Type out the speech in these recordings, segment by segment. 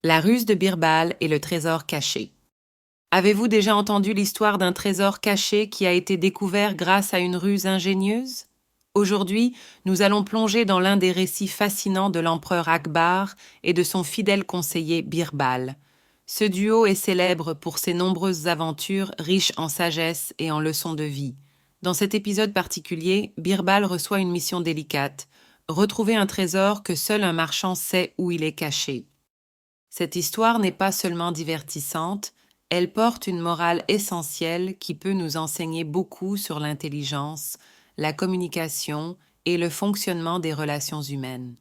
La ruse de Birbal et le trésor caché. Avez-vous déjà entendu l'histoire d'un trésor caché qui a été découvert grâce à une ruse ingénieuse? Aujourd'hui, nous allons plonger dans l'un des récits fascinants de l'empereur Akbar et de son fidèle conseiller Birbal. Ce duo est célèbre pour ses nombreuses aventures riches en sagesse et en leçons de vie. Dans cet épisode particulier, Birbal reçoit une mission délicate, retrouver un trésor que seul un marchand sait où il est caché. Cette histoire n'est pas seulement divertissante, elle porte une morale essentielle qui peut nous enseigner beaucoup sur l'intelligence, la communication et le fonctionnement des relations humaines.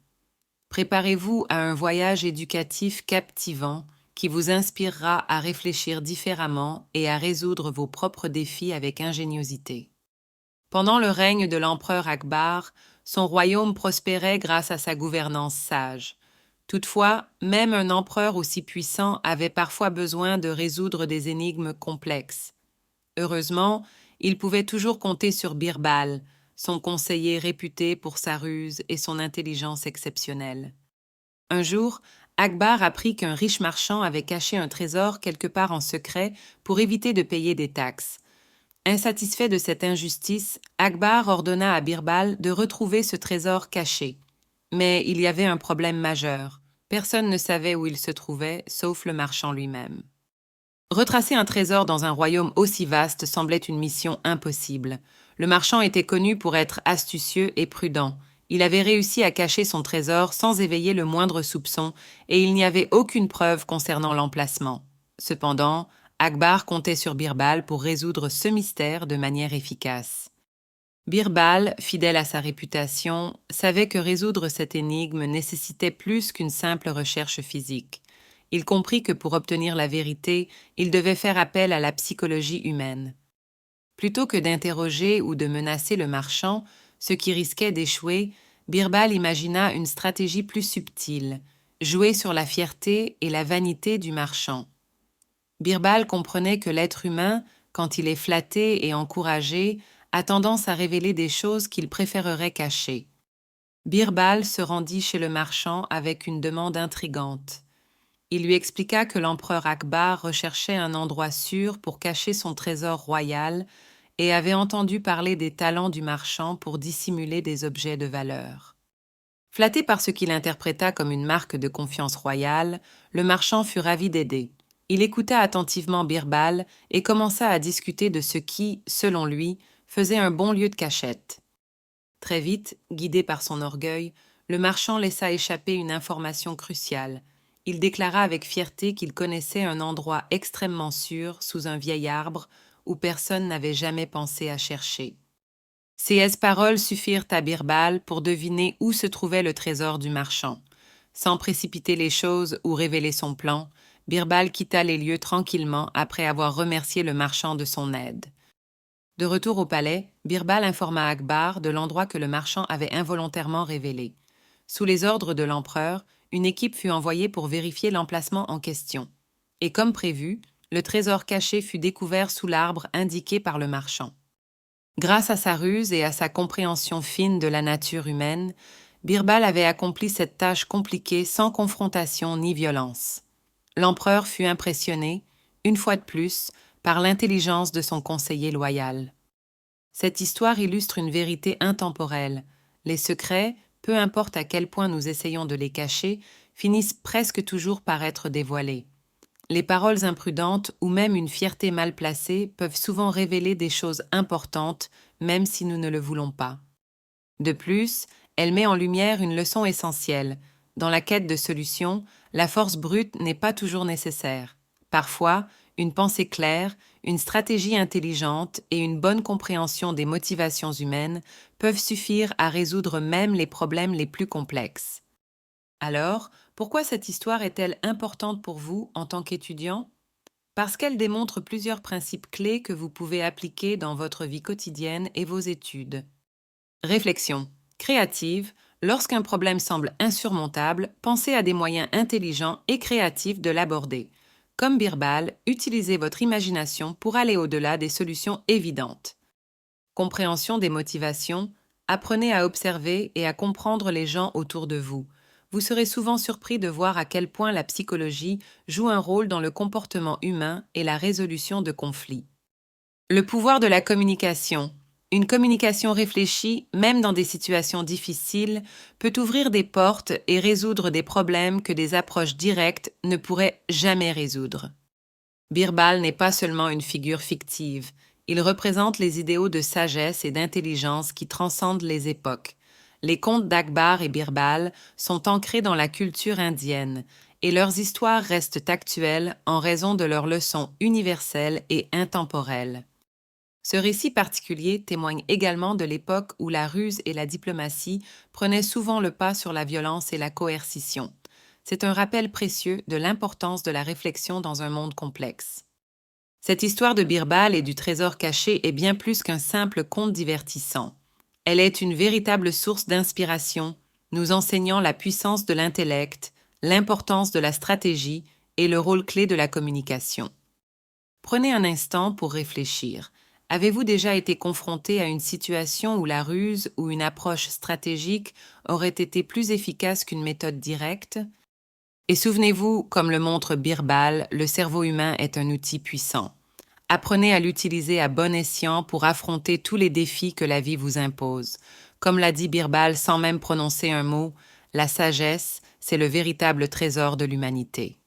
Préparez-vous à un voyage éducatif captivant qui vous inspirera à réfléchir différemment et à résoudre vos propres défis avec ingéniosité. Pendant le règne de l'empereur Akbar, son royaume prospérait grâce à sa gouvernance sage. Toutefois, même un empereur aussi puissant avait parfois besoin de résoudre des énigmes complexes. Heureusement, il pouvait toujours compter sur Birbal, son conseiller réputé pour sa ruse et son intelligence exceptionnelle. Un jour, Akbar apprit qu'un riche marchand avait caché un trésor quelque part en secret pour éviter de payer des taxes. Insatisfait de cette injustice, Akbar ordonna à Birbal de retrouver ce trésor caché. Mais il y avait un problème majeur. Personne ne savait où il se trouvait, sauf le marchand lui-même. Retracer un trésor dans un royaume aussi vaste semblait une mission impossible. Le marchand était connu pour être astucieux et prudent. Il avait réussi à cacher son trésor sans éveiller le moindre soupçon, et il n'y avait aucune preuve concernant l'emplacement. Cependant, Akbar comptait sur Birbal pour résoudre ce mystère de manière efficace. Birbal, fidèle à sa réputation, savait que résoudre cette énigme nécessitait plus qu'une simple recherche physique. Il comprit que pour obtenir la vérité, il devait faire appel à la psychologie humaine. Plutôt que d'interroger ou de menacer le marchand, ce qui risquait d'échouer, Birbal imagina une stratégie plus subtile, jouer sur la fierté et la vanité du marchand. Birbal comprenait que l'être humain, quand il est flatté et encouragé, a tendance à révéler des choses qu'il préférerait cacher. Birbal se rendit chez le marchand avec une demande intrigante. Il lui expliqua que l'empereur Akbar recherchait un endroit sûr pour cacher son trésor royal et avait entendu parler des talents du marchand pour dissimuler des objets de valeur. Flatté par ce qu'il interpréta comme une marque de confiance royale, le marchand fut ravi d'aider. Il écouta attentivement Birbal et commença à discuter de ce qui, selon lui, faisait un bon lieu de cachette. Très vite, guidé par son orgueil, le marchand laissa échapper une information cruciale. Il déclara avec fierté qu'il connaissait un endroit extrêmement sûr sous un vieil arbre où personne n'avait jamais pensé à chercher. Ces paroles suffirent à Birbal pour deviner où se trouvait le trésor du marchand. Sans précipiter les choses ou révéler son plan, Birbal quitta les lieux tranquillement après avoir remercié le marchand de son aide. De retour au palais, Birbal informa Akbar de l'endroit que le marchand avait involontairement révélé. Sous les ordres de l'empereur, une équipe fut envoyée pour vérifier l'emplacement en question. Et comme prévu, le trésor caché fut découvert sous l'arbre indiqué par le marchand. Grâce à sa ruse et à sa compréhension fine de la nature humaine, Birbal avait accompli cette tâche compliquée sans confrontation ni violence. L'empereur fut impressionné, une fois de plus, par l'intelligence de son conseiller loyal. Cette histoire illustre une vérité intemporelle. Les secrets, peu importe à quel point nous essayons de les cacher, finissent presque toujours par être dévoilés. Les paroles imprudentes ou même une fierté mal placée peuvent souvent révéler des choses importantes, même si nous ne le voulons pas. De plus, elle met en lumière une leçon essentielle. Dans la quête de solutions, la force brute n'est pas toujours nécessaire. Parfois, une pensée claire, une stratégie intelligente et une bonne compréhension des motivations humaines peuvent suffire à résoudre même les problèmes les plus complexes. Alors, pourquoi cette histoire est-elle importante pour vous en tant qu'étudiant? Parce qu'elle démontre plusieurs principes clés que vous pouvez appliquer dans votre vie quotidienne et vos études. Réflexion. Créative. Lorsqu'un problème semble insurmontable, pensez à des moyens intelligents et créatifs de l'aborder. Comme Birbal, utilisez votre imagination pour aller au-delà des solutions évidentes. Compréhension des motivations. Apprenez à observer et à comprendre les gens autour de vous. vous serez souvent surpris de voir à quel point la psychologie joue un rôle dans le comportement humain et la résolution de conflits. Le pouvoir de la communication. Une communication réfléchie, même dans des situations difficiles, peut ouvrir des portes et résoudre des problèmes que des approches directes ne pourraient jamais résoudre. Birbal n'est pas seulement une figure fictive, il représente les idéaux de sagesse et d'intelligence qui transcendent les époques. Les contes d'Akbar et Birbal sont ancrés dans la culture indienne, et leurs histoires restent actuelles en raison de leurs leçons universelles et intemporelles. Ce récit particulier témoigne également de l'époque où la ruse et la diplomatie prenaient souvent le pas sur la violence et la coercition. C'est un rappel précieux de l'importance de la réflexion dans un monde complexe. Cette histoire de Birbal et du trésor caché est bien plus qu'un simple conte divertissant. Elle est une véritable source d'inspiration, nous enseignant la puissance de l'intellect, l'importance de la stratégie et le rôle clé de la communication. Prenez un instant pour réfléchir. Avez-vous déjà été confronté à une situation où la ruse ou une approche stratégique aurait été plus efficace qu'une méthode directe? Et souvenez-vous, comme le montre Birbal, le cerveau humain est un outil puissant. Apprenez à l'utiliser à bon escient pour affronter tous les défis que la vie vous impose. Comme l'a dit Birbal sans même prononcer un mot, la sagesse, c'est le véritable trésor de l'humanité.